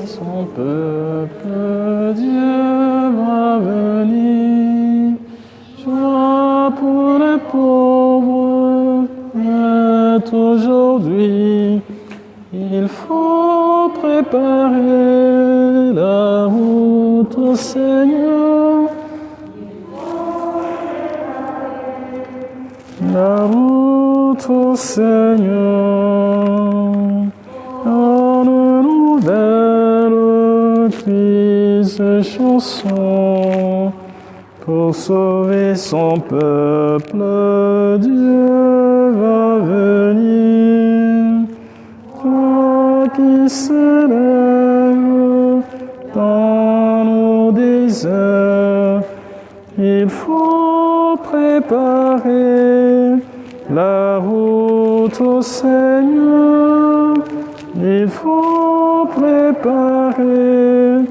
Son peuple, Dieu va venir. Joie pour les pauvres est aujourd'hui. Il faut préparer la route au Seigneur. La route au Seigneur. En nouvelle crise chanson pour sauver son peuple, Dieu va venir. Toi qui s'élèves dans nos déserts, il faut préparer la route au Seigneur. Il faut préparer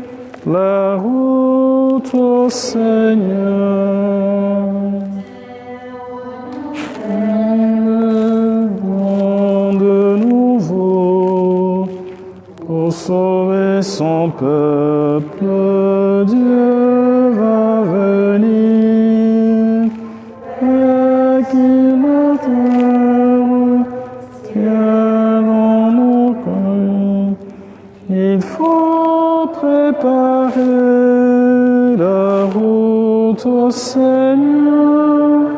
la route au Seigneur. De nouveau, pour sauver son peuple, Dieu va venir. Et qu'il la terre tient dans nos cœurs. Il faut préparer la route au Seigneur.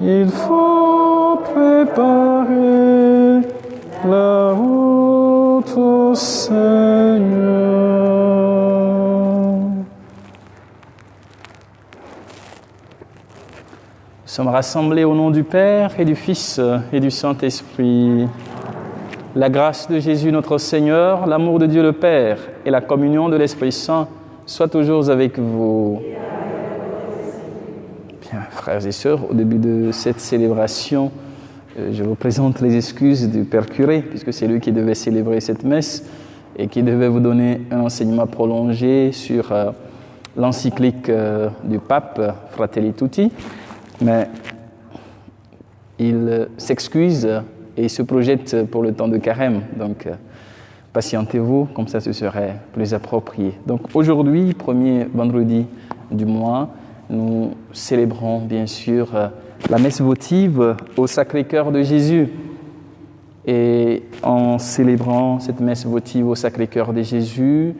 Il faut préparer la route au Seigneur. Nous sommes rassemblés au nom du Père et du Fils et du Saint-Esprit. La grâce de Jésus notre Seigneur, l'amour de Dieu le Père et la communion de l'Esprit Saint soient toujours avec vous. Bien, frères et sœurs, au début de cette célébration, je vous présente les excuses du Père Curé, puisque c'est lui qui devait célébrer cette messe et qui devait vous donner un enseignement prolongé sur l'encyclique du pape Fratelli Tutti. Mais il s'excuse et se projette pour le temps de carême. Donc, patientez-vous, comme ça ce serait plus approprié. Donc, aujourd'hui, premier vendredi du mois, nous célébrons bien sûr la messe votive au Sacré-Cœur de Jésus. Et en célébrant cette messe votive au Sacré-Cœur de Jésus,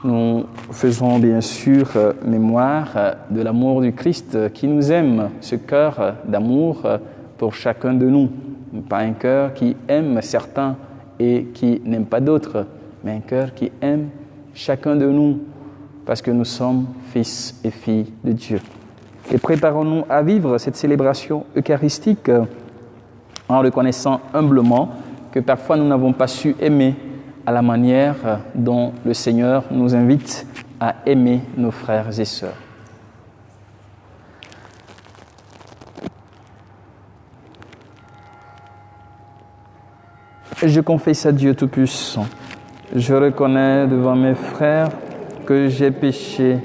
nous faisons bien sûr mémoire de l'amour du Christ qui nous aime, ce cœur d'amour pour chacun de nous. Pas un cœur qui aime certains et qui n'aime pas d'autres, mais un cœur qui aime chacun de nous parce que nous sommes fils et filles de Dieu. Et préparons-nous à vivre cette célébration eucharistique en reconnaissant humblement que parfois nous n'avons pas su aimer à la manière dont le Seigneur nous invite à aimer nos frères et sœurs. Je confesse à Dieu Tout-Puissant. Je reconnais devant mes frères que j'ai péché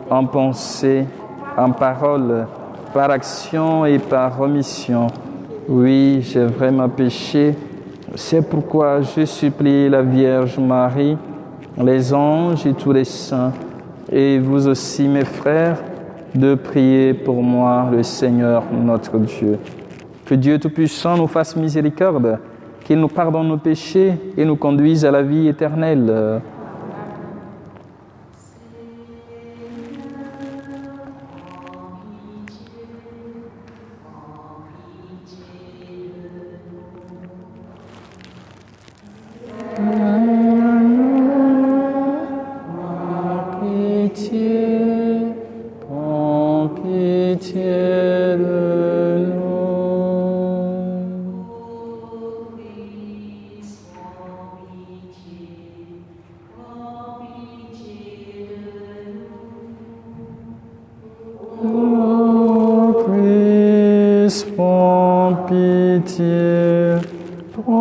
en pensée, en parole, par action et par omission. Oui, j'ai vraiment péché. C'est pourquoi je supplie la Vierge Marie, les anges et tous les saints, et vous aussi, mes frères, de prier pour moi, le Seigneur notre Dieu. Que Dieu Tout-Puissant nous fasse miséricorde, qu'il nous pardonne nos péchés et nous conduise à la vie éternelle.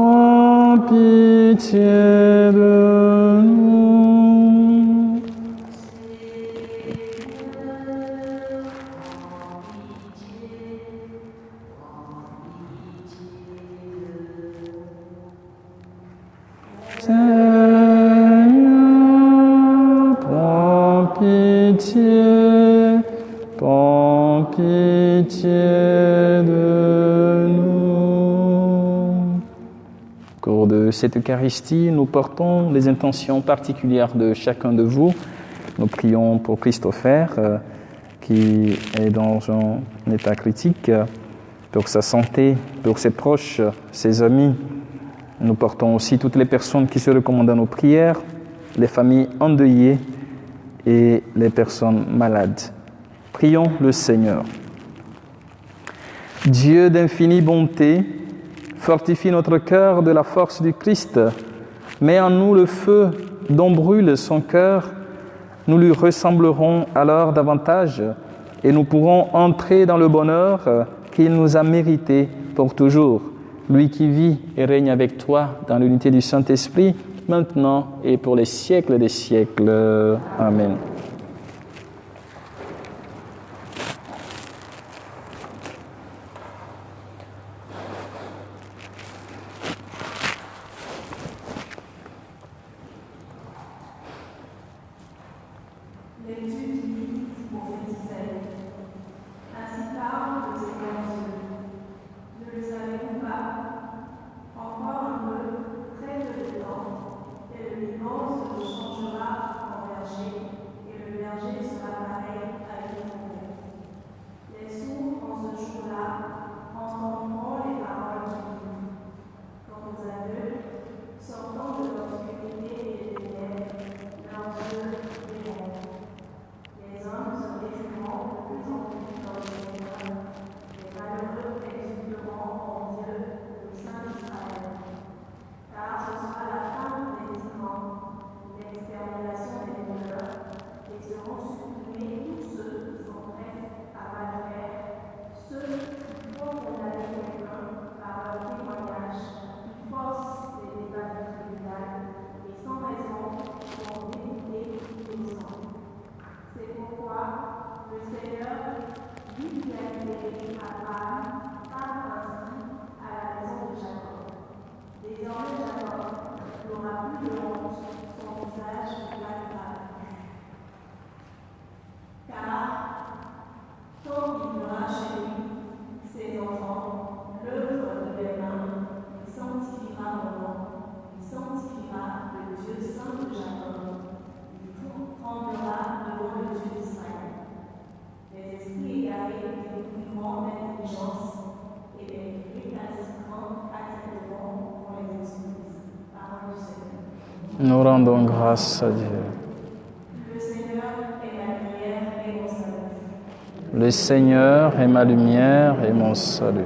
Prends pitié de nous. Seigneur, prends pitié de nous. Au cours de cette Eucharistie, nous portons les intentions particulières de chacun de vous. Nous prions pour Christopher, qui est dans un état critique, pour sa santé, pour ses proches, ses amis. Nous portons aussi toutes les personnes qui se recommandent à nos prières, les familles endeuillées et les personnes malades. Prions le Seigneur. Dieu d'infinie bonté, fortifie notre cœur de la force du Christ, mets en nous le feu dont brûle son cœur. Nous lui ressemblerons alors davantage et nous pourrons entrer dans le bonheur qu'il nous a mérité pour toujours. Lui qui vit et règne avec toi dans l'unité du Saint-Esprit, maintenant et pour les siècles des siècles. Amen. Nous rendons grâce à Dieu. Le Seigneur est ma lumière et mon salut. Le Seigneur est ma lumière et mon salut.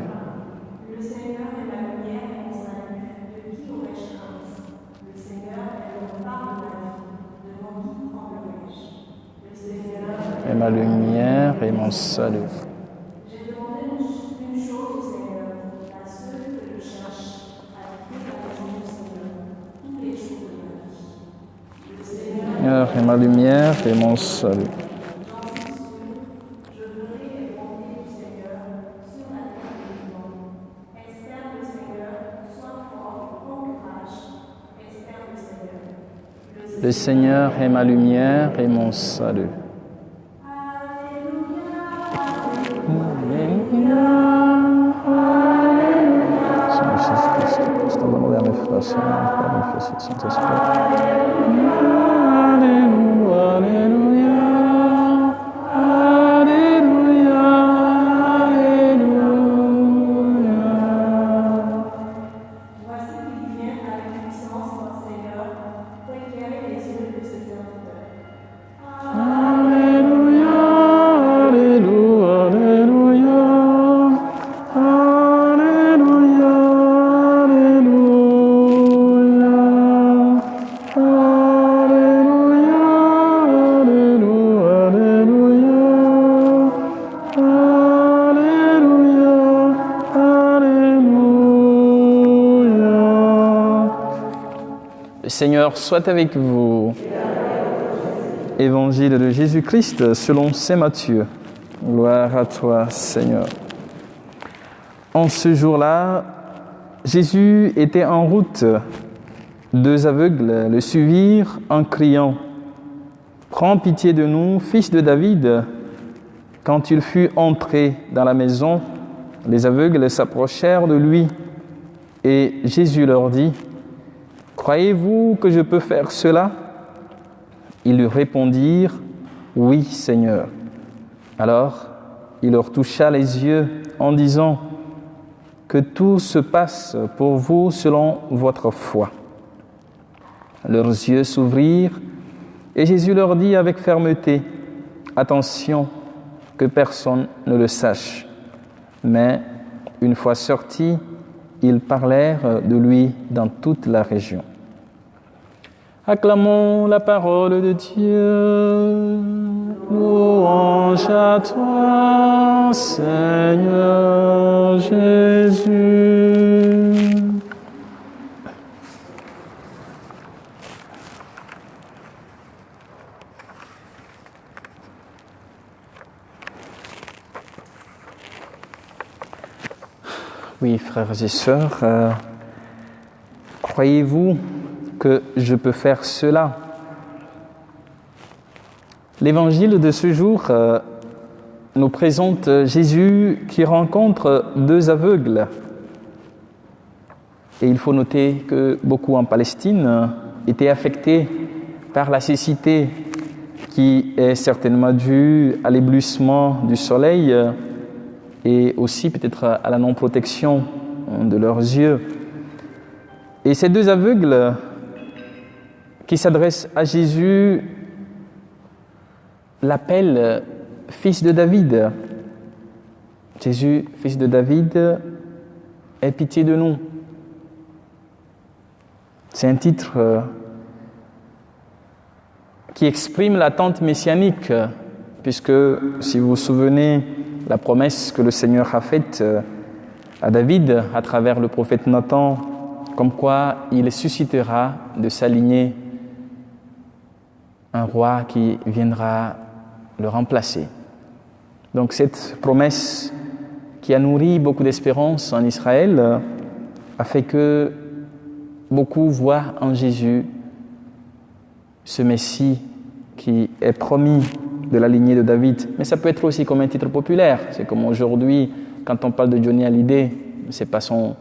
Le Seigneur est ma lumière et mon salut. De qui aurais-je crainte? Le Seigneur est le rempart de ma vie. Devant qui tremblerai-je? Le Seigneur Et ma lumière et mon salut. J'ai demandé une chose au Seigneur, à ceux que je cherche, habiter la maison du Seigneur tous les jours de ma vie. Le Seigneur Seigneur est ma lumière et mon salut. j'en suis sûr, je verrai les bontés du Seigneur sur la terre des vivants. Espère le Seigneur, sois fort, prends courage. Espère le Seigneur. Le Seigneur est ma lumière et mon salut. Seigneur Jésus-Christ, je t'en demande à mes frères, Seigneur, Père, mon Fils et Saint-Esprit. Alléluia, Alléluia, Alléluia, Alléluia. Voici qu'il vient avec puissance, mon Seigneur, pour éclairer les yeux de ses serviteurs. Alléluia, Alléluia, Alléluia, Alléluia, Le Seigneur soit avec vous. Évangile de Jésus-Christ selon saint Matthieu. Gloire à toi, Seigneur. En ce jour-là, Jésus était en route. 2 aveugles le suivirent en criant « Prends pitié de nous, fils de David !» Quand il fut entré dans la maison, les aveugles s'approchèrent de lui et Jésus leur dit « Croyez-vous que je peux faire cela ?» Ils lui répondirent « Oui, Seigneur. » Alors, il leur toucha les yeux en disant « Que tout se passe pour vous selon votre foi. » Leurs yeux s'ouvrirent et Jésus leur dit avec fermeté « Attention, que personne ne le sache. » Mais, une fois sortis, ils parlèrent de lui dans toute la région. Acclamons la parole de Dieu. Louange à toi, Seigneur Jésus. Oui, frères et sœurs, croyez-vous que je peux faire cela? L'évangile de ce jour nous présente Jésus qui rencontre 2 aveugles. Et il faut noter que beaucoup en Palestine étaient affectés par la cécité qui est certainement due à l'éblouissement du soleil et aussi peut-être à la non-protection de leurs yeux. Et ces 2 aveugles qui s'adressent à Jésus l'appellent fils de David. Jésus, fils de David, aie pitié de nous. C'est un titre qui exprime l'attente messianique, puisque, si vous vous souvenez, la promesse que le Seigneur a faite à David à travers le prophète Nathan, comme quoi il suscitera de sa lignée un roi qui viendra le remplacer. Donc cette promesse qui a nourri beaucoup d'espérance en Israël a fait que beaucoup voient en Jésus ce Messie qui est promis de la lignée de David. Mais ça peut être aussi comme un titre populaire. C'est comme aujourd'hui, quand on parle de Johnny Hallyday, c'est pas son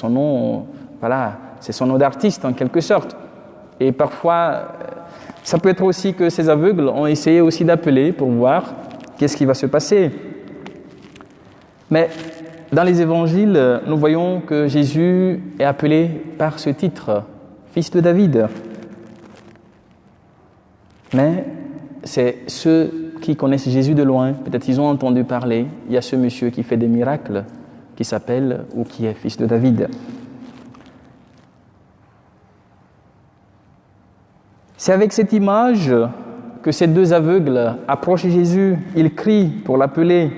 nom, voilà, c'est son nom d'artiste en quelque sorte. Et parfois, ça peut être aussi que ces aveugles ont essayé aussi d'appeler pour voir qu'est-ce qui va se passer. Mais dans les évangiles, nous voyons que Jésus est appelé par ce titre, fils de David. Mais c'est ceux qui connaissent Jésus de loin, peut-être ils ont entendu parler, il y a ce monsieur qui fait des miracles, qui s'appelle ou qui est fils de David. C'est avec cette image que ces deux aveugles approchent Jésus, ils crient pour l'appeler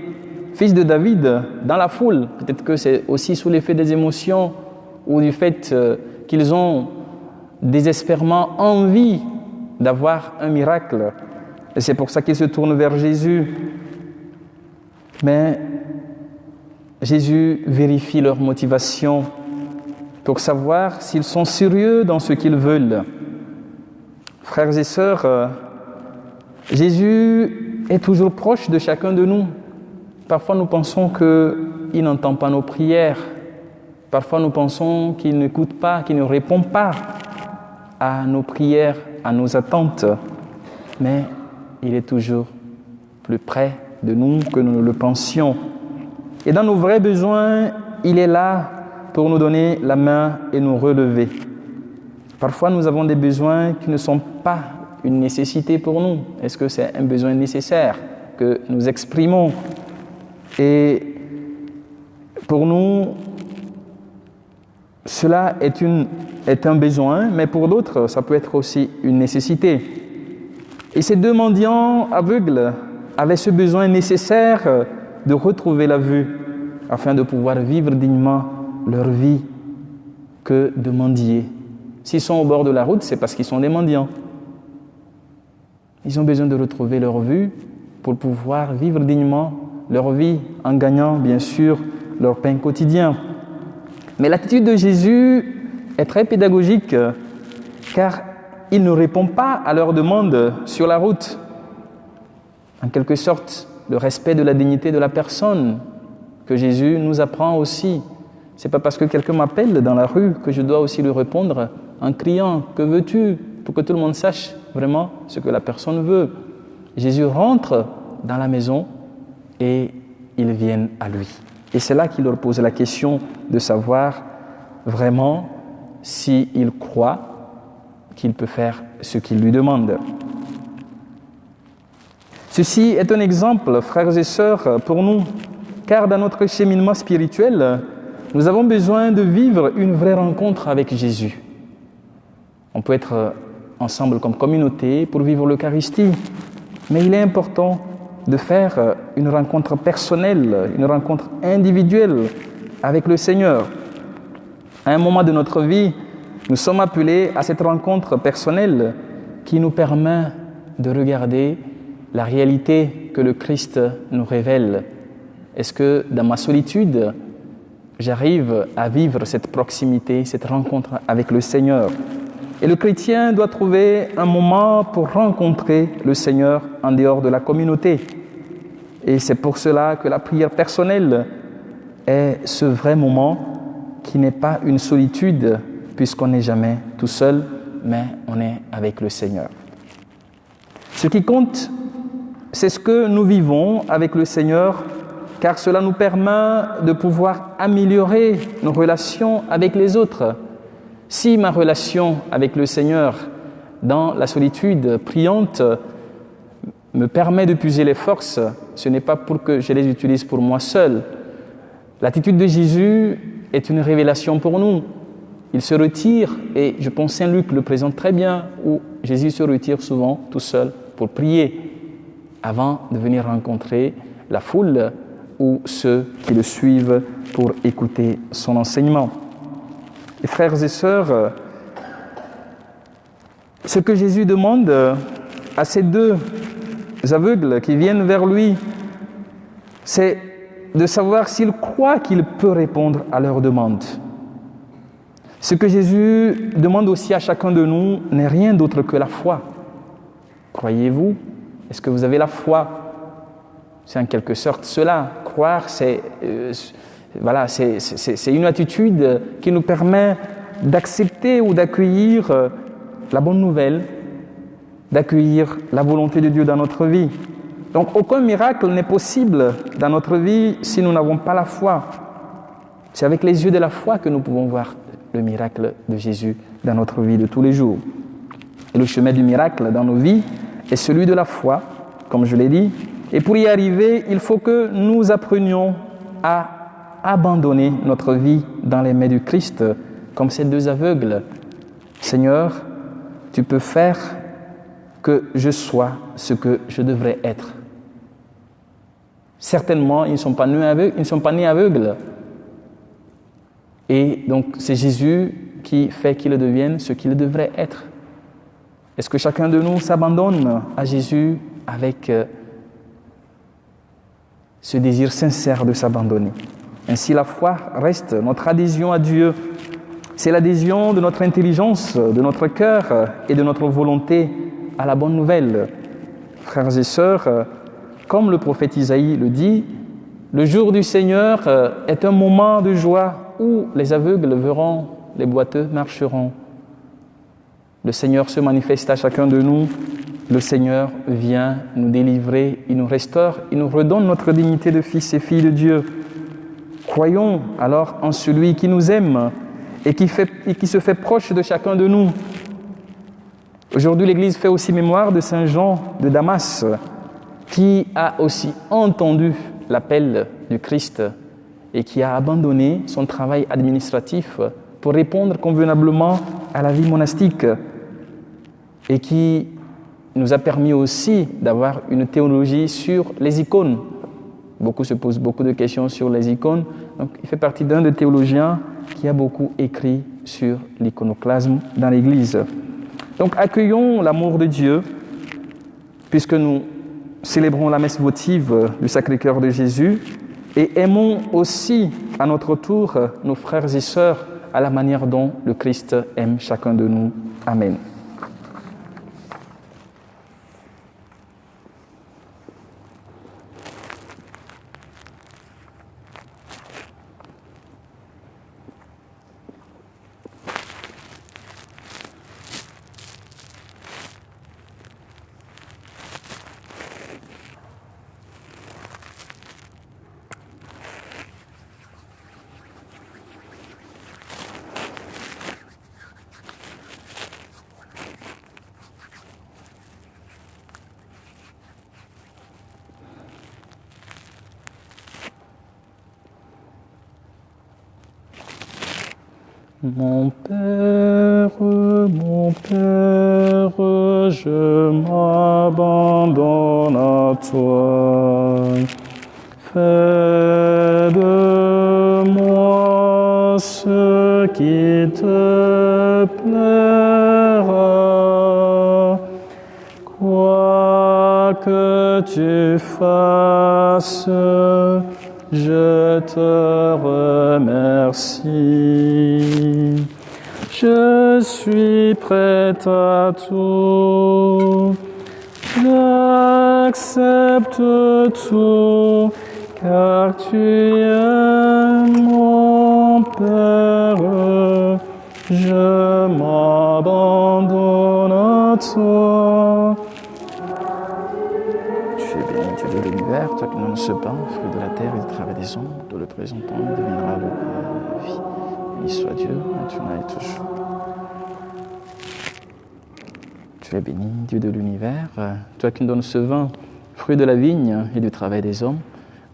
fils de David dans la foule. Peut-être que c'est aussi sous l'effet des émotions ou du fait qu'ils ont désespérément envie d'avoir un miracle. Et c'est pour ça qu'ils se tournent vers Jésus. Mais Jésus vérifie leur motivation pour savoir s'ils sont sérieux dans ce qu'ils veulent. Frères et sœurs, Jésus est toujours proche de chacun de nous. Parfois nous pensons qu'il n'entend pas nos prières. Parfois nous pensons qu'il n'écoute pas, qu'il ne répond pas à nos prières, à nos attentes. Mais il est toujours plus près de nous que nous ne le pensions. Et dans nos vrais besoins, il est là pour nous donner la main et nous relever. Parfois, nous avons des besoins qui ne sont pas une nécessité pour nous. Est-ce que c'est un besoin nécessaire que nous exprimons? Et pour nous, cela est un besoin, mais pour d'autres, ça peut être aussi une nécessité. Et ces deux mendiants aveugles avaient ce besoin nécessaire de retrouver la vue afin de pouvoir vivre dignement leur vie que de mendier. S'ils sont au bord de la route, c'est parce qu'ils sont des mendiants. Ils ont besoin de retrouver leur vue pour pouvoir vivre dignement leur vie en gagnant, bien sûr, leur pain quotidien. Mais l'attitude de Jésus est très pédagogique car il ne répond pas à leurs demandes sur la route. En quelque sorte, le respect de la dignité de la personne que Jésus nous apprend aussi. Ce n'est pas parce que quelqu'un m'appelle dans la rue que je dois aussi lui répondre en criant « Que veux-tu ?» pour que tout le monde sache vraiment ce que la personne veut. Jésus rentre dans la maison et ils viennent à lui. Et c'est là qu'il leur pose la question de savoir vraiment s'il croit qu'il peut faire ce qu'il lui demande. Ceci est un exemple, frères et sœurs, pour nous, car dans notre cheminement spirituel, nous avons besoin de vivre une vraie rencontre avec Jésus. On peut être ensemble comme communauté pour vivre l'Eucharistie, mais il est important de faire une rencontre personnelle, une rencontre individuelle avec le Seigneur. À un moment de notre vie, nous sommes appelés à cette rencontre personnelle qui nous permet de regarder la réalité que le Christ nous révèle. Est-ce que dans ma solitude, j'arrive à vivre cette proximité, cette rencontre avec le Seigneur? Et le chrétien doit trouver un moment pour rencontrer le Seigneur en dehors de la communauté. Et c'est pour cela que la prière personnelle est ce vrai moment qui n'est pas une solitude, puisqu'on n'est jamais tout seul, mais on est avec le Seigneur. Ce qui compte, c'est ce que nous vivons avec le Seigneur, car cela nous permet de pouvoir améliorer nos relations avec les autres. Si ma relation avec le Seigneur dans la solitude priante me permet de puiser les forces, ce n'est pas pour que je les utilise pour moi seul. L'attitude de Jésus est une révélation pour nous. Il se retire, et je pense Saint Luc le présente très bien, où Jésus se retire souvent tout seul pour prier avant de venir rencontrer la foule ou ceux qui le suivent pour écouter son enseignement. Et frères et sœurs, ce que Jésus demande à ces deux aveugles qui viennent vers lui, c'est de savoir s'ils croient qu'il peut répondre à leurs demandes. Ce que Jésus demande aussi à chacun de nous n'est rien d'autre que la foi. Croyez-vous? Est-ce que vous avez la foi? C'est en quelque sorte cela. Croire, c'est une attitude qui nous permet d'accepter ou d'accueillir la bonne nouvelle, d'accueillir la volonté de Dieu dans notre vie. Donc aucun miracle n'est possible dans notre vie si nous n'avons pas la foi. C'est avec les yeux de la foi que nous pouvons voir le miracle de Jésus dans notre vie de tous les jours. Et le chemin du miracle dans nos vies est celui de la foi, comme je l'ai dit. Et pour y arriver, il faut que nous apprenions à abandonner notre vie dans les mains du Christ, comme ces deux aveugles. Seigneur, tu peux faire que je sois ce que je devrais être. Certainement, ils ne sont pas nés aveugles. Et donc, c'est Jésus qui fait qu'ils deviennent ce qu'ils devraient être. Est-ce que chacun de nous s'abandonne à Jésus avec ce désir sincère de s'abandonner? Ainsi, la foi reste notre adhésion à Dieu. C'est l'adhésion de notre intelligence, de notre cœur et de notre volonté à la bonne nouvelle. Frères et sœurs, comme le prophète Isaïe le dit, le jour du Seigneur est un moment de joie où les aveugles verront, les boiteux marcheront. Le Seigneur se manifeste à chacun de nous. Le Seigneur vient nous délivrer, il nous restaure, il nous redonne notre dignité de fils et filles de Dieu. Croyons alors en celui qui nous aime et qui se fait proche de chacun de nous. Aujourd'hui, l'Église fait aussi mémoire de Saint Jean de Damas, qui a aussi entendu l'appel du Christ et qui a abandonné son travail administratif pour répondre convenablement à la vie monastique et qui nous a permis aussi d'avoir une théologie sur les icônes. Beaucoup se posent beaucoup de questions sur les icônes. Donc, il fait partie d'un des théologiens qui a beaucoup écrit sur l'iconoclasme dans l'Église. Donc, accueillons l'amour de Dieu, puisque nous célébrons la messe votive du Sacré-Cœur de Jésus, et aimons aussi à notre tour nos frères et sœurs à la manière dont le Christ aime chacun de nous. Amen. Mon Père, je m'abandonne à toi. Fais de moi ce qui te plaira. Quoi que tu fasses, je te remercie. Je suis prêt à tout. J'accepte tout, car tu es mon Père. Je m'abandonne à toi. Tu es béni, Dieu de l'univers, toi qui n'en sais pas, fruit de la terre et du travail des hommes, de le présentant, deviendra le vie. Béni soit Dieu, maintenant et toujours. Tu es béni, Dieu de l'univers, toi qui nous donnes ce vin, fruit de la vigne et du travail des hommes.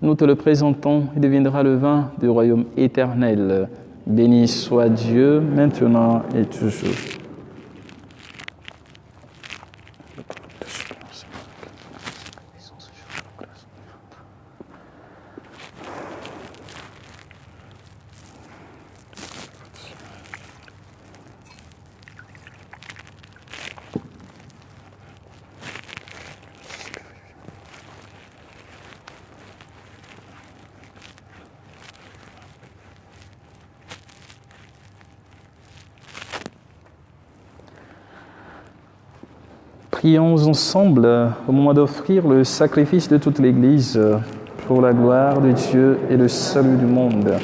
Nous te le présentons et deviendra le vin du royaume éternel. Béni soit Dieu, maintenant et toujours. Prions ensemble au moment d'offrir le sacrifice de toute l'Église pour la gloire de Dieu et le salut du monde.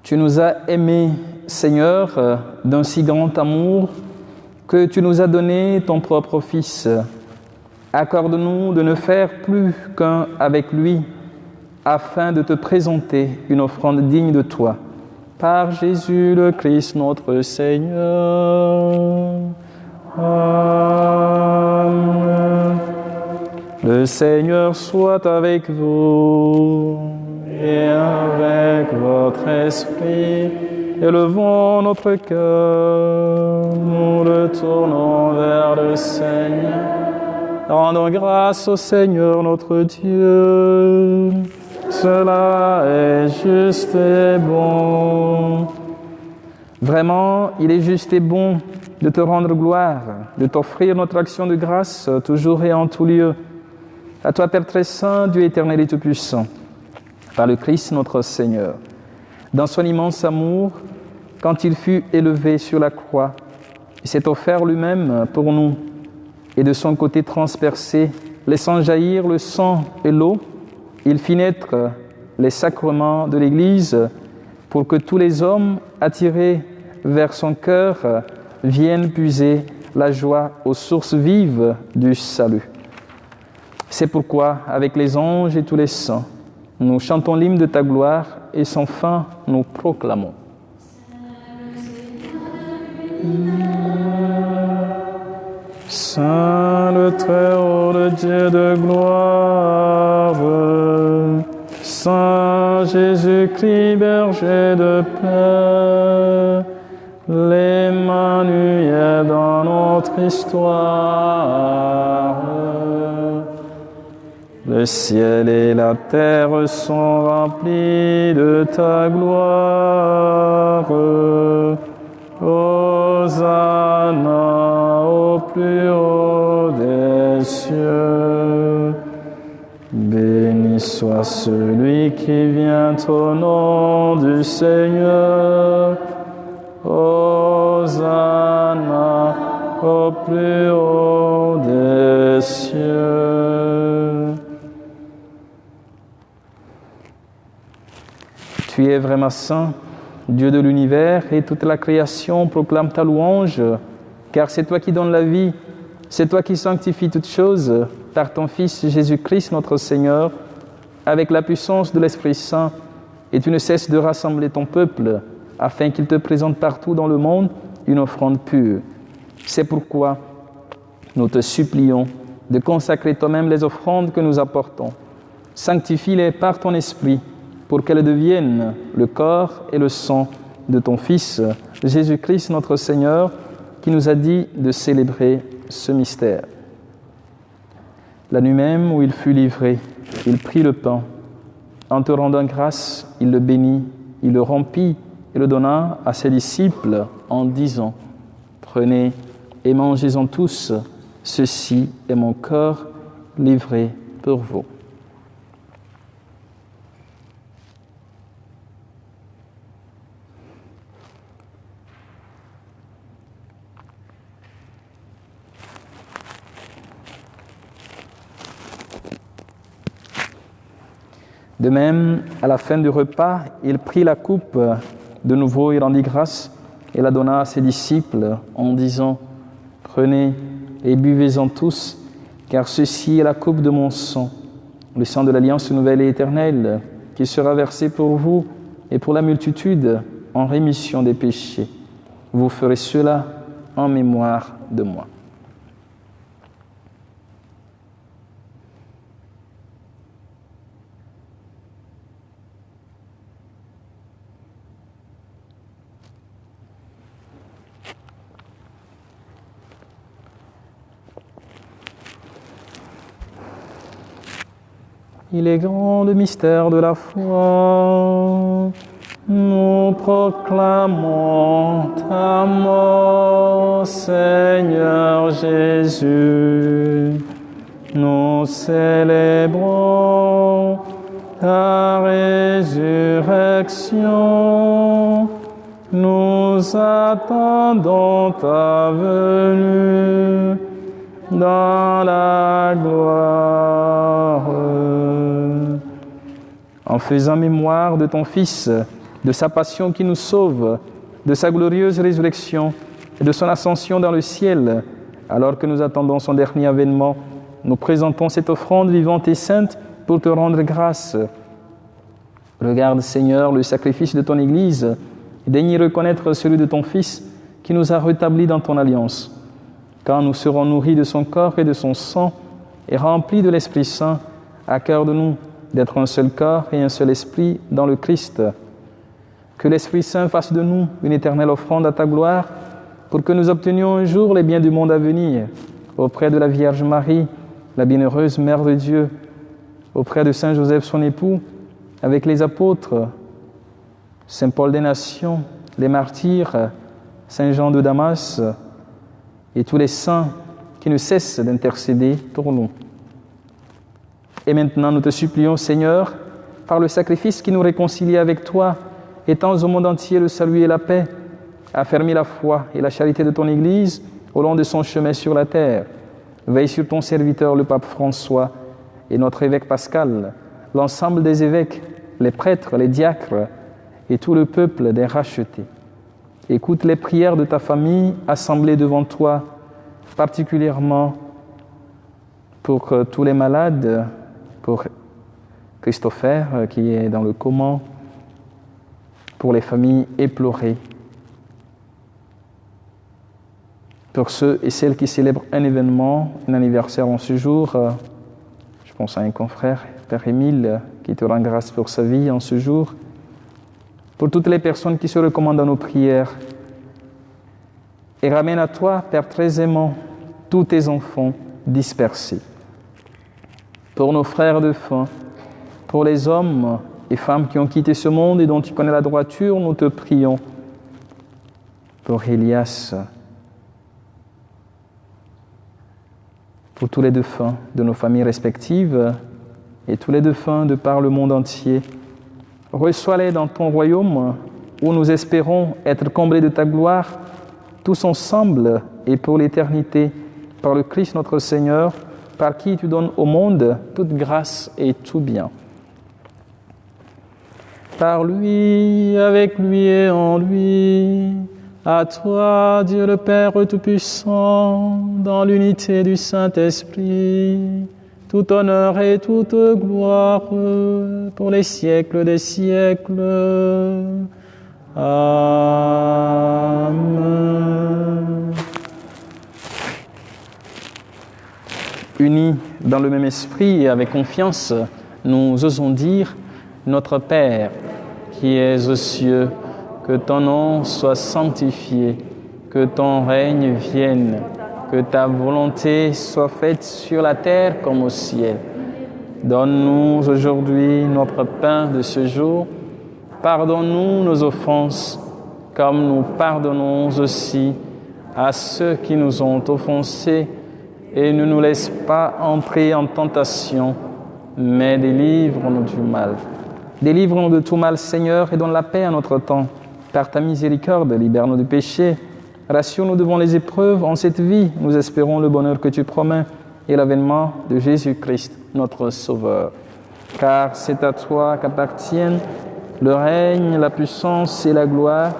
Tu nous as aimés, Seigneur, d'un si grand amour que tu nous as donné ton propre Fils. Accorde-nous de ne faire plus qu'un avec lui, afin de te présenter une offrande digne de toi. par Jésus le Christ notre Seigneur. Amen. Le Seigneur soit avec vous et avec votre esprit. Élevons notre cœur, nous le tournons vers le Seigneur. Rendons grâce au Seigneur notre Dieu. Cela est juste et bon. Vraiment, il est juste et bon de te rendre gloire, de t'offrir notre action de grâce toujours et en tout lieu. À toi, Père très saint, Dieu éternel et tout-puissant, par le Christ notre Seigneur, dans son immense amour, quand il fut élevé sur la croix, il s'est offert lui-même pour nous, et de son côté transpercé, laissant jaillir le sang et l'eau, il fit naître les sacrements de l'Église pour que tous les hommes, attirés vers son cœur, viennent puiser la joie aux sources vives du salut. C'est pourquoi, avec les anges et tous les saints, nous chantons l'hymne de ta gloire et sans fin nous proclamons. Saint le Très-Haut, le Dieu de gloire, Saint Jésus-Christ, berger de paix, l'Emmanuel dans notre histoire. Le ciel et la terre sont remplis de ta gloire. Hosanna au plus haut des cieux. Béni soit celui qui vient au nom du Seigneur. Hosanna au plus haut des cieux. Tu es vraiment saint, Dieu de l'univers, et toute la création proclame ta louange, car c'est toi qui donnes la vie, c'est toi qui sanctifies toutes choses par ton Fils Jésus-Christ notre Seigneur, avec la puissance de l'Esprit Saint, et tu ne cesses de rassembler ton peuple, afin qu'il te présente partout dans le monde une offrande pure. C'est pourquoi nous te supplions de consacrer toi-même les offrandes que nous apportons. Sanctifie-les par ton Esprit, pour qu'elles deviennent le corps et le sang de ton Fils, Jésus-Christ notre Seigneur, qui nous a dit de célébrer ce mystère. La nuit même où il fut livré, il prit le pain. En te rendant grâce, il le bénit, il le rompit et le donna à ses disciples en disant : « Prenez et mangez-en tous, ceci est mon corps livré pour vous. » De même, à la fin du repas, il prit la coupe de nouveau et rendit grâce et la donna à ses disciples en disant : « Prenez et buvez-en tous, car ceci est la coupe de mon sang, le sang de l'alliance nouvelle et éternelle, qui sera versé pour vous et pour la multitude en rémission des péchés. Vous ferez cela en mémoire de moi. » Il est grand le mystère de la foi. Nous proclamons ta mort, Seigneur Jésus. Nous célébrons ta résurrection. Nous attendons ta venue dans la gloire. En faisant mémoire de ton Fils, de sa passion qui nous sauve, de sa glorieuse résurrection et de son ascension dans le ciel, alors que nous attendons son dernier avènement, nous présentons cette offrande vivante et sainte pour te rendre grâce. Regarde, Seigneur, le sacrifice de ton Église Daigne y reconnaître celui de ton Fils qui nous a rétablis dans ton alliance. Quand nous serons nourris de son corps et de son sang et remplis de l'Esprit Saint, accorde-nous d'être un seul corps et un seul esprit dans le Christ. Que l'Esprit Saint fasse de nous une éternelle offrande à ta gloire pour que nous obtenions un jour les biens du monde à venir, auprès de la Vierge Marie, la bienheureuse Mère de Dieu, auprès de Saint Joseph son époux, avec les apôtres, Saint Paul des Nations, les martyrs, Saint Jean de Damas et tous les saints qui ne cessent d'intercéder pour nous. Et maintenant, nous te supplions, Seigneur, par le sacrifice qui nous réconcilie avec toi, étends au monde entier le salut et la paix, affermis la foi et la charité de ton Église au long de son chemin sur la terre. Veille sur ton serviteur, le pape François, et notre évêque Pascal, l'ensemble des évêques, les prêtres, les diacres et tout le peuple des rachetés. Écoute les prières de ta famille assemblée devant toi, particulièrement pour tous les malades, pour Christopher qui est dans le coma, pour les familles éplorées, pour ceux et celles qui célèbrent un événement, un anniversaire en ce jour. Je pense à un confrère, Père Émile, qui te rend grâce pour sa vie en ce jour. Pour toutes les personnes qui se recommandent à nos prières. Et ramène à toi, Père très aimant, tous tes enfants dispersés. Pour nos frères de faim, pour les hommes et femmes qui ont quitté ce monde et dont tu connais la droiture, nous te prions. Pour Elias, pour tous les défunts de nos familles respectives et tous les défunts de par le monde entier. Reçois-les dans ton royaume où nous espérons être comblés de ta gloire, tous ensemble et pour l'éternité, par le Christ notre Seigneur, par qui tu donnes au monde toute grâce et tout bien. Par lui, avec lui et en lui, à toi, Dieu le Père Tout-Puissant, dans l'unité du Saint-Esprit, tout honneur et toute gloire pour les siècles des siècles. Amen. Unis dans le même esprit et avec confiance, nous osons dire « Notre Père, qui es aux cieux, que ton nom soit sanctifié, que ton règne vienne, que ta volonté soit faite sur la terre comme au ciel. Donne-nous aujourd'hui notre pain de ce jour. Pardonne-nous nos offenses, comme nous pardonnons aussi à ceux qui nous ont offensés, et ne nous laisse pas entrer en tentation, mais délivre-nous du mal. Délivre-nous de tout mal, Seigneur, et donne la paix à notre temps. Par ta miséricorde, libère-nous du péché. Rassure-nous devant les épreuves. En cette vie, nous espérons le bonheur que tu promets et l'avènement de Jésus-Christ, notre Sauveur. Car c'est à toi qu'appartiennent le règne, la puissance et la gloire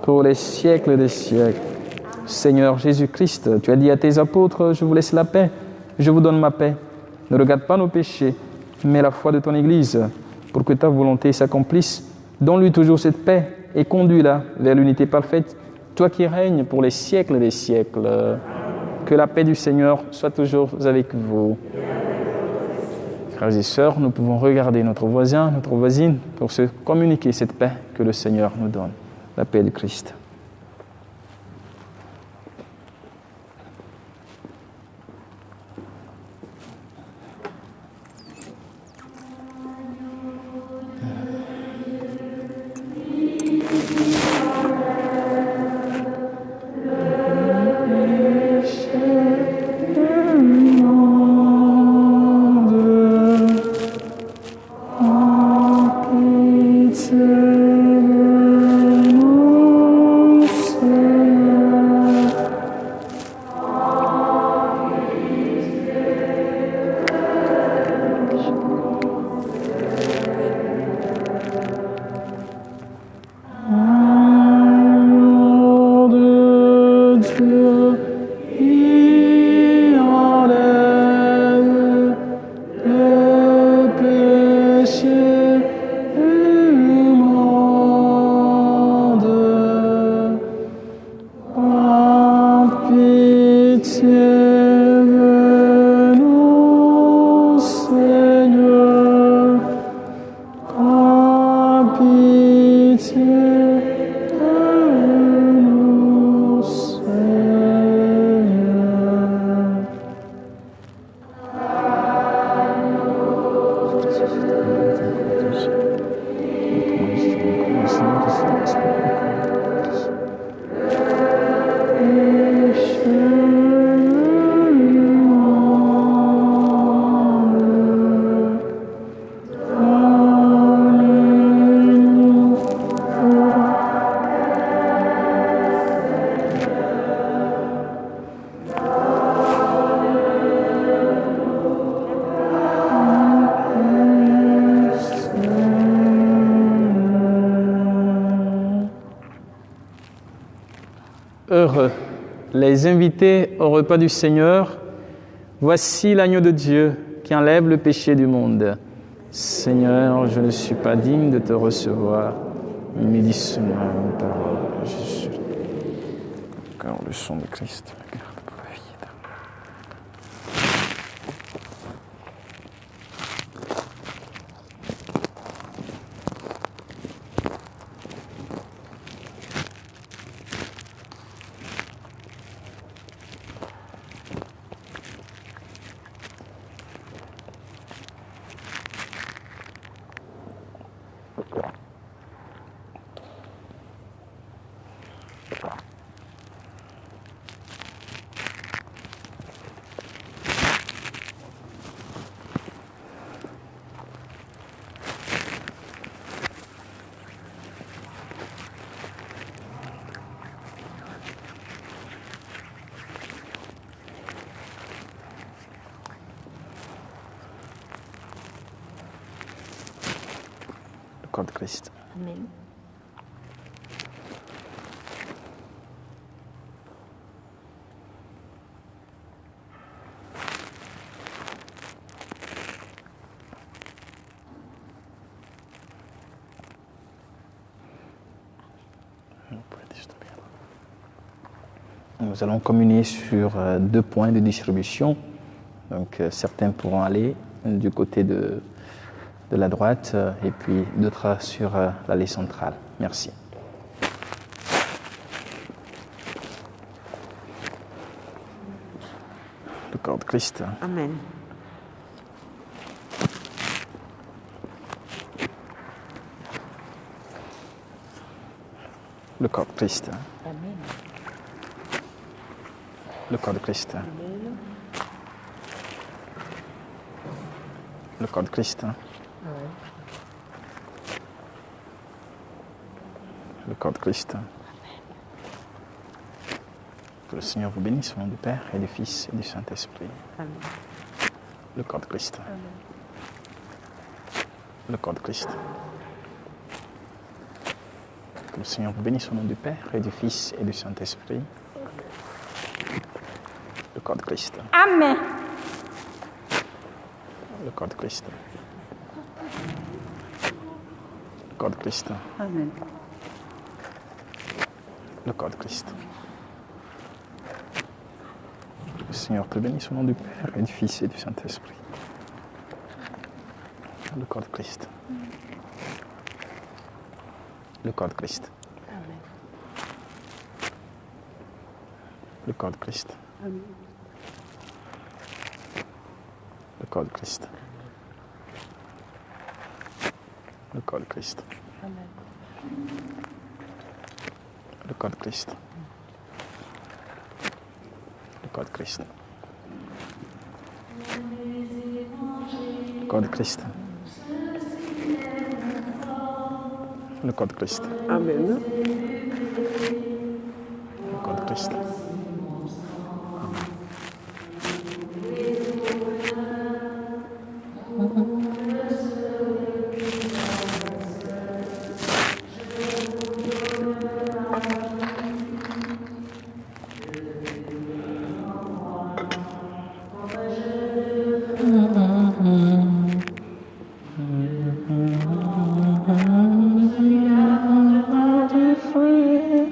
pour les siècles des siècles. Seigneur Jésus-Christ, tu as dit à tes apôtres, je vous laisse la paix, je vous donne ma paix. Ne regarde pas nos péchés, mais la foi de ton Église, pour que ta volonté s'accomplisse. Donne-lui toujours cette paix et conduis-la vers l'unité parfaite, toi qui règnes pour les siècles des siècles. Que la paix du Seigneur soit toujours avec vous. Frères et sœurs, nous pouvons regarder notre voisin, notre voisine, pour se communiquer cette paix que le Seigneur nous donne. La paix du Christ. Pitié de nous. Aie pitié de nous, Seigneur. Aie pitié de nous, Seigneur. Heureux les invités au repas du Seigneur. Voici l'agneau de Dieu qui enlève le péché du monde. Seigneur, je ne suis pas digne de te recevoir, mais dis-moi une parole. Je suis car le sang de Christ me garde pour la vie éternelle. Le corps de Christ. Amen. Nous allons communier sur 2 points de distribution. Donc, certains pourront aller du côté de la droite et puis d'autres sur l'allée centrale. Merci. Le corps de Christ. Amen. Le corps de Christ. Amen. Le corps de Christ. Amen. Le corps de Christ. Le corps de Christ. Que le Seigneur vous bénisse au nom du Père et du Fils et du Saint-Esprit. Amen. Le corps de Christ. Amen. Le corps de Christ. Que le Seigneur vous bénisse au nom du Père et du Fils et du Saint-Esprit. Le corps de Christ. Amen. Le corps de Christ. Le corps de Christ. Amen. Le corps de Christ. Que le Seigneur te bénisse au nom du Père et du Fils et du Saint-Esprit. Le corps de Christ. Le corps de Christ. Amen. Le corps de Christ. Amen. Le corps de Christ. Le corps de Christ. Amen. Le corps de Christ. Le corps de Christ. Le corps de Christ. Le corps de Christ. Amen. Le corps de Christ. Free.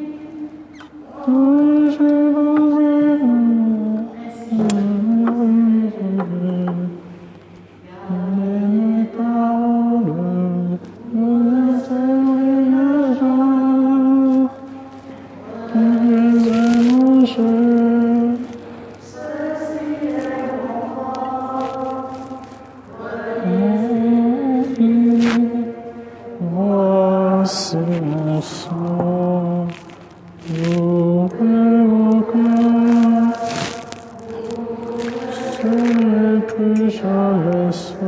que je le sois.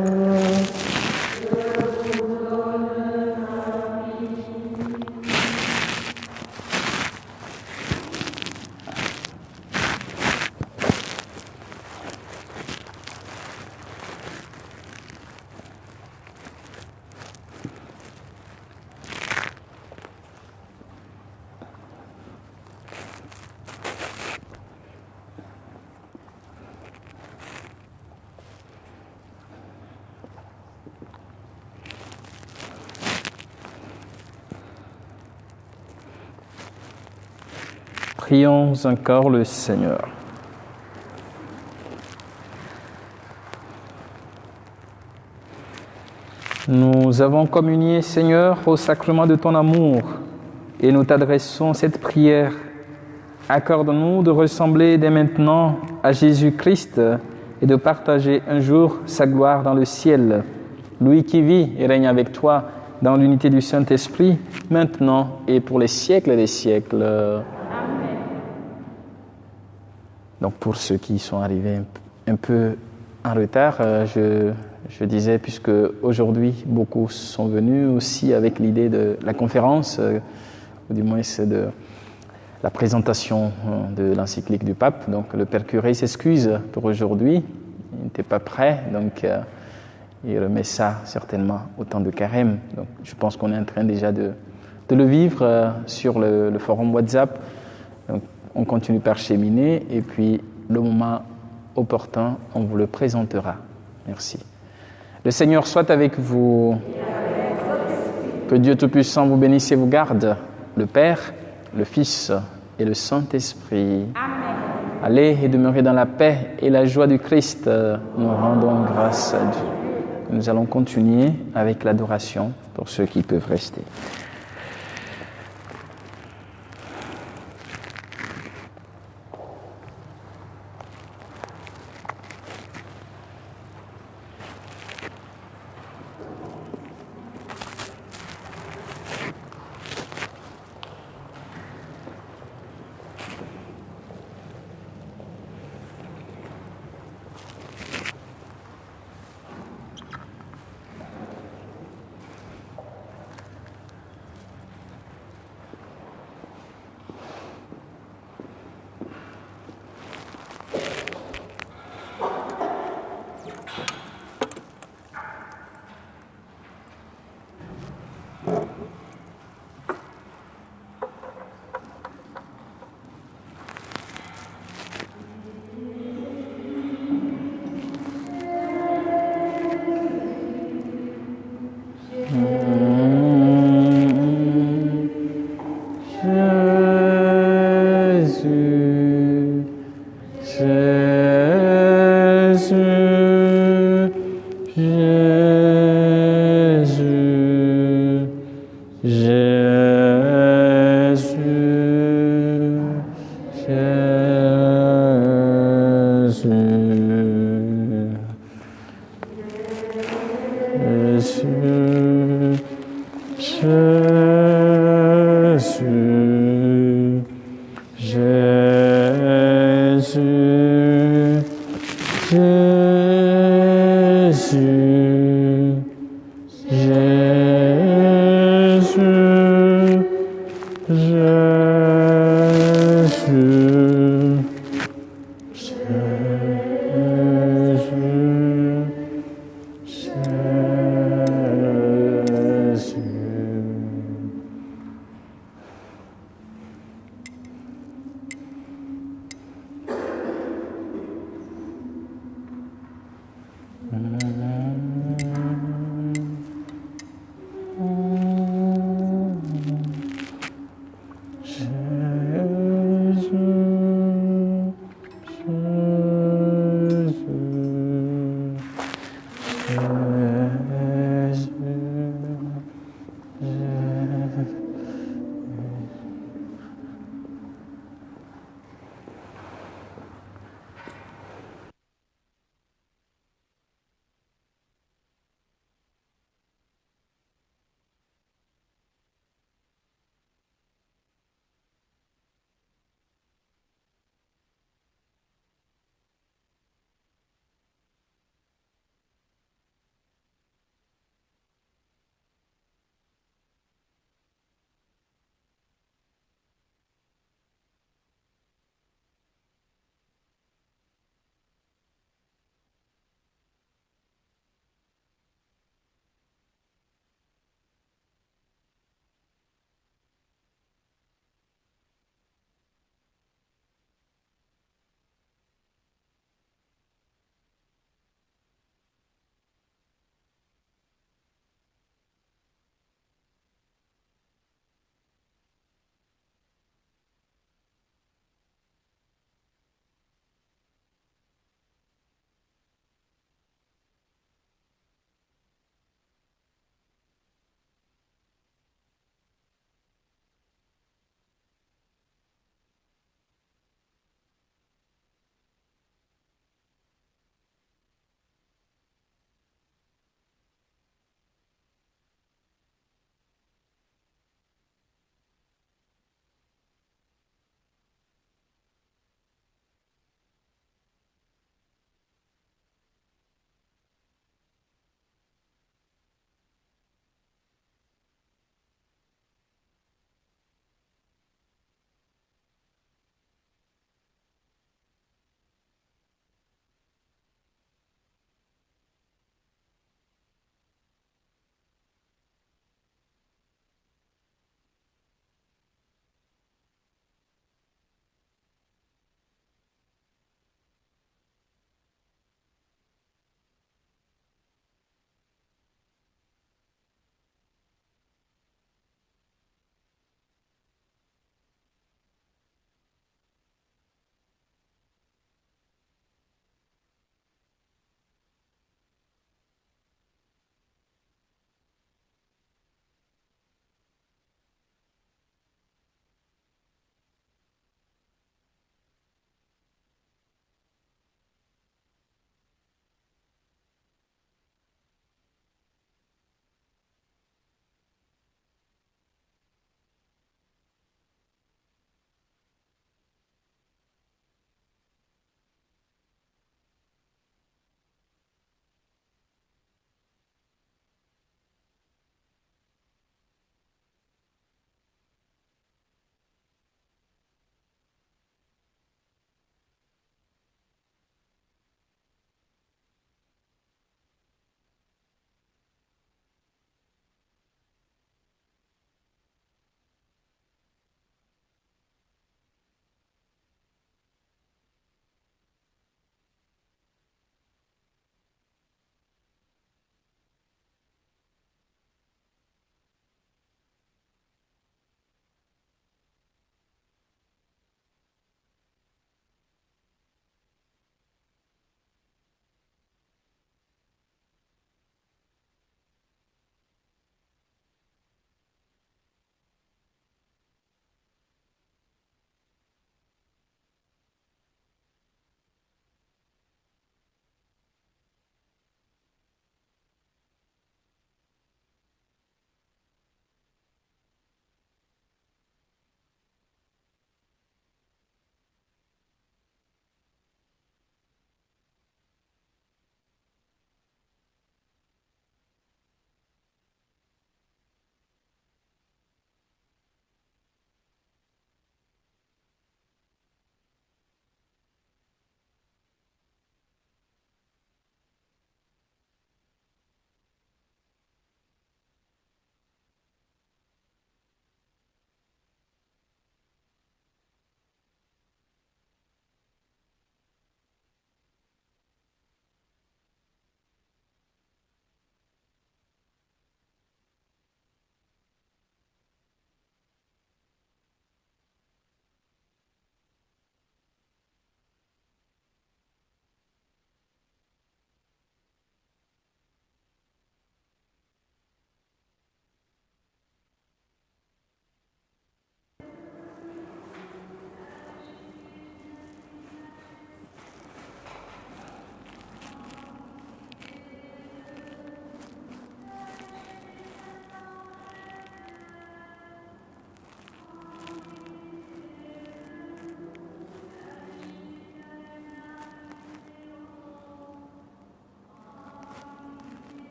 Prions encore le Seigneur. Nous avons communié, Seigneur, au sacrement de ton amour et nous t'adressons cette prière. Accorde-nous de ressembler dès maintenant à Jésus-Christ et de partager un jour sa gloire dans le ciel. Lui qui vit et règne avec toi dans l'unité du Saint-Esprit, maintenant et pour les siècles des siècles. Amen. Donc pour ceux qui sont arrivés un peu en retard, je disais, puisque aujourd'hui beaucoup sont venus aussi avec l'idée de la conférence, ou du moins c'est de la présentation de l'encyclique du pape. Donc le père curé s'excuse pour aujourd'hui, il n'était pas prêt, donc il remet ça certainement au temps de carême. Donc je pense qu'on est en train déjà de le vivre sur le forum WhatsApp. Donc on continue par cheminer et puis le moment opportun, on vous le présentera. Merci. Le Seigneur soit avec vous. Que Dieu Tout-Puissant vous bénisse et vous garde, le Père, le Fils et le Saint-Esprit. Amen. Allez et demeurez dans la paix et la joie du Christ. Nous rendons grâce à Dieu. Nous allons continuer avec l'adoration pour ceux qui peuvent rester. Jésus.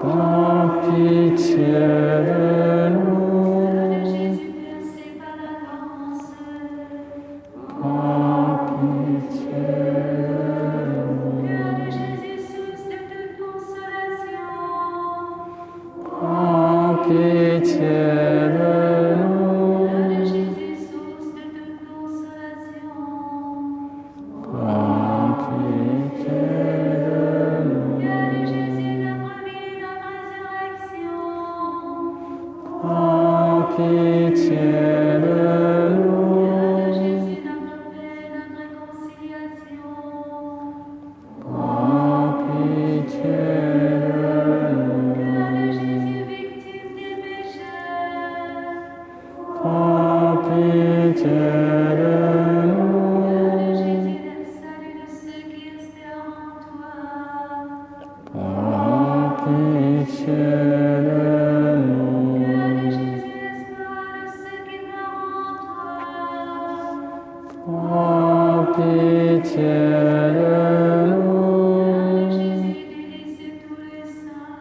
Aie pitié de nous. De Jésus placé par la grâce. Aie pitié de nous. Cœur de Jésus, source de toute consolation. Aie pitié de nous. Cœur de Jésus, source de toute consolation. Aie pitié de nous. Cœur de Jésus, notre vie et notre résurrection. Aie pitié de nous. Cœur de Jésus, notre paix et notre réconciliation. Aie pitié de nous. Cœur de Jésus, victime des pécheurs. Aie pitié de nous. Cœur de Jésus, le salut de ceux qui espèrent en toi. Aie pitié de nous. Cœur de Jésus, l'espoir de ceux qui pleurent en toi. Aie pitié de Cœur de nous. Jésus, délice de tous les saints.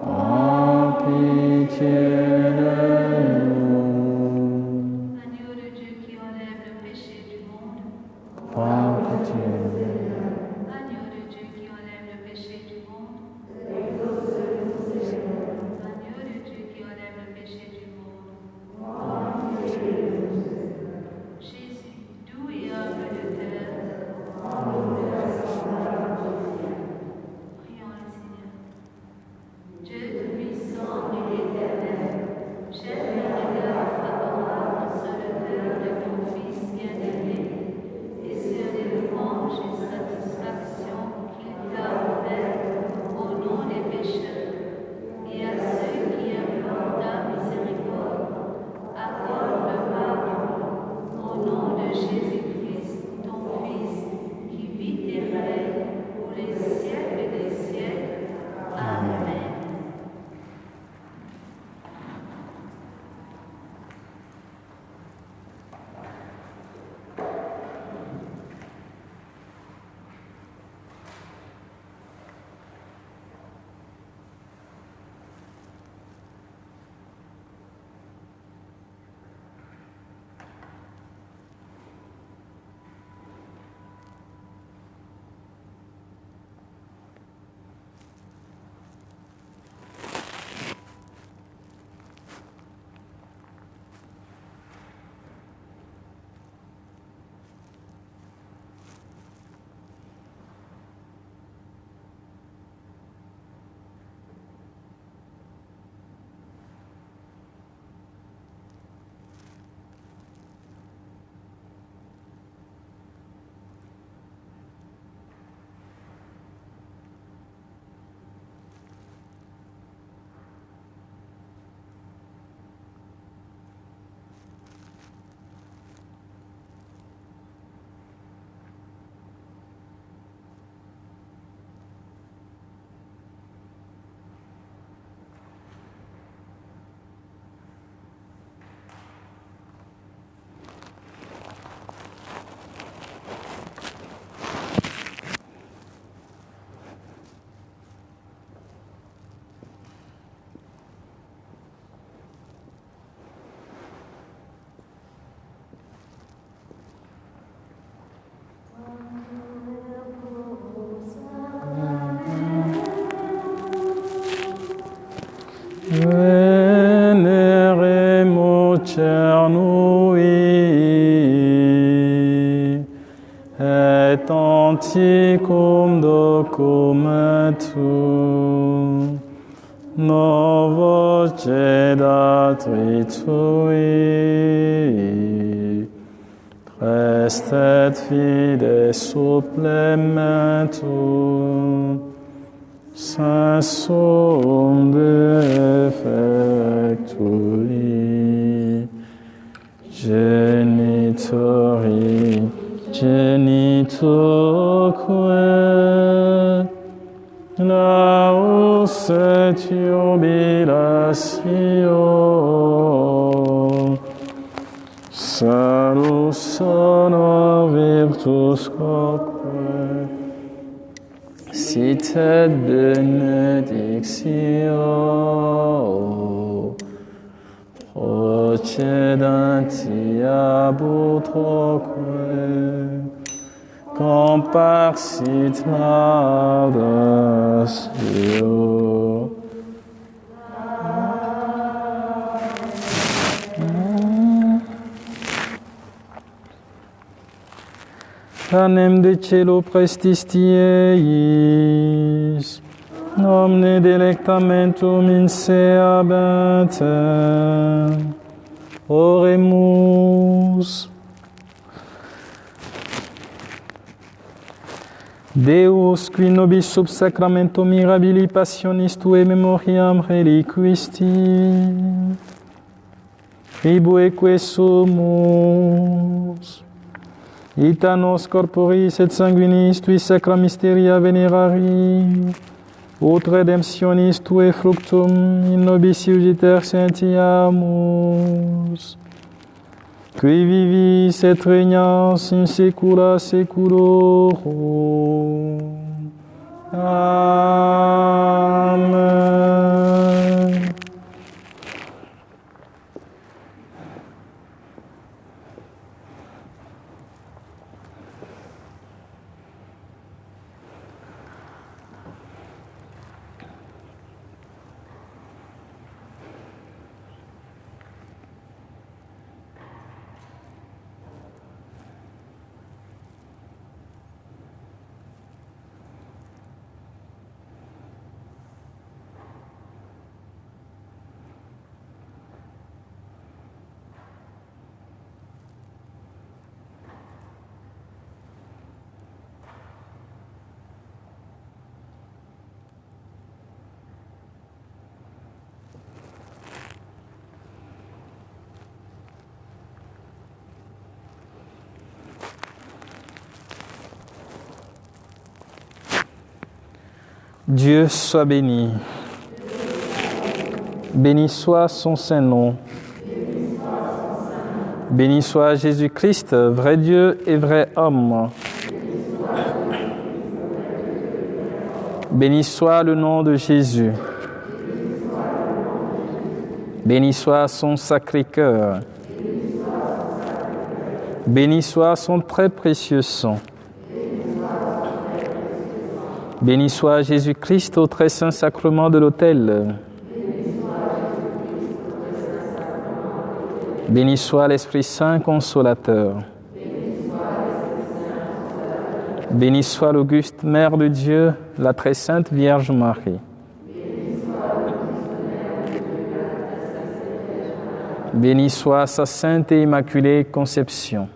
Aie pitié de nous. Agneau de Dieu qui enlève le péché du monde. Aie pitié de nous. Agneau de Dieu qui enlève le péché du monde. Agneau de Dieu qui enlève le péché du monde. Jésus, doux et humble de cœur. Prions le Seigneur. Dieu tout-puissant et éternel, jette un regard favorable sur le cœur de ton Fils bien-aimé et sur les louanges et satisfactions qu'il t'a offertes au nom des pécheurs, et à ceux qui implorent ta miséricorde, accorde le pardon au nom de Jésus-Christ, ton Fils, qui vit et règne pour les siècles des siècles. Amen. Veneremo cernui et anticum documentum novo cedatri tui prestet fide supplementum sensum defectui genitoque laus et jubilatio salus honor virtus quoque Cette bénédiction procédanti ab utroque, comparsit laudatio. Panem de cielo prestistieis, omne delectamentum in se abentem. Oremus. Deus, qui nobis sub sacramento mirabili passionis tue memoriam reliquisti, tribueque sumus, ita nos corporis et sanguinis tui sacra mysteria venerari, ut redemptionis tue fructum in nobis iugiter sentiamus, qui vivis et regnans in saecula saeculorum. Amen. Dieu soit béni. Béni soit son saint nom. Béni soit Jésus-Christ, vrai Dieu et vrai homme. Béni soit le nom de Jésus. Béni soit son sacré-cœur. Béni soit son très précieux sang. Béni soit Jésus-Christ au très saint sacrement de l'autel. Béni soit l'Esprit Saint consolateur. Béni soit l'auguste Mère de Dieu, la très sainte Vierge Marie. Béni soit sa sainte et immaculée conception.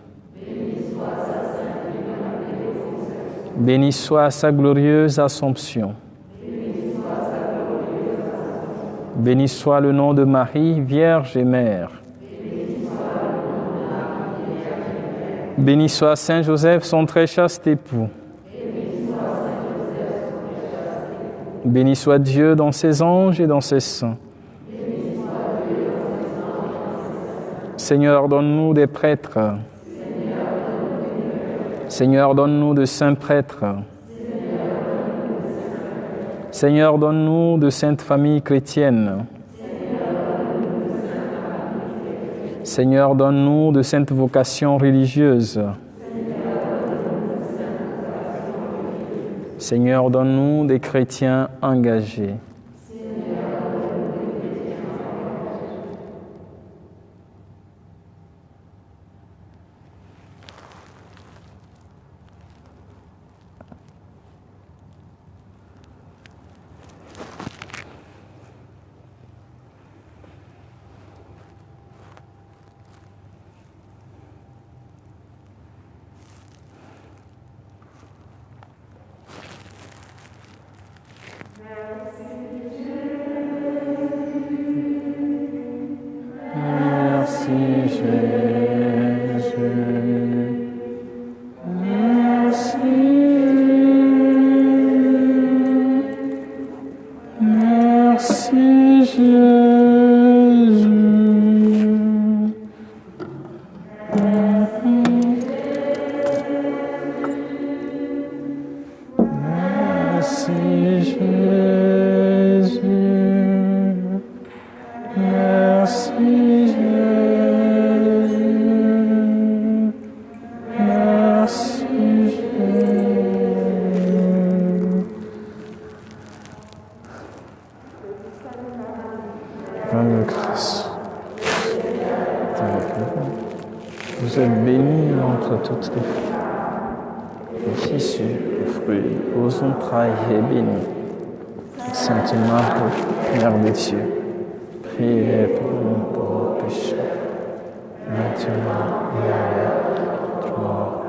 Béni soit sa glorieuse Assomption. Béni soit le nom de Marie, Vierge et Mère. Béni soit Saint Joseph, son très chaste époux. Béni soit Dieu dans ses anges et dans ses saints. Seigneur, donne-nous des prêtres. Seigneur, donne-nous de saints prêtres. Seigneur, donne-nous de saintes familles chrétiennes. Seigneur, donne-nous de saintes vocations religieuses. Seigneur, donne-nous des chrétiens engagés. Now receive Merci Jésus, merci Jésus. Plein de grâce. Vous êtes bénie entre toutes les femmes. Jésus, le fruit de vos entrailles, est béni. Sainte Marie, Mère de Dieu, priez pour nous pauvres pécheurs, maintenant et à l'heure de notre mort.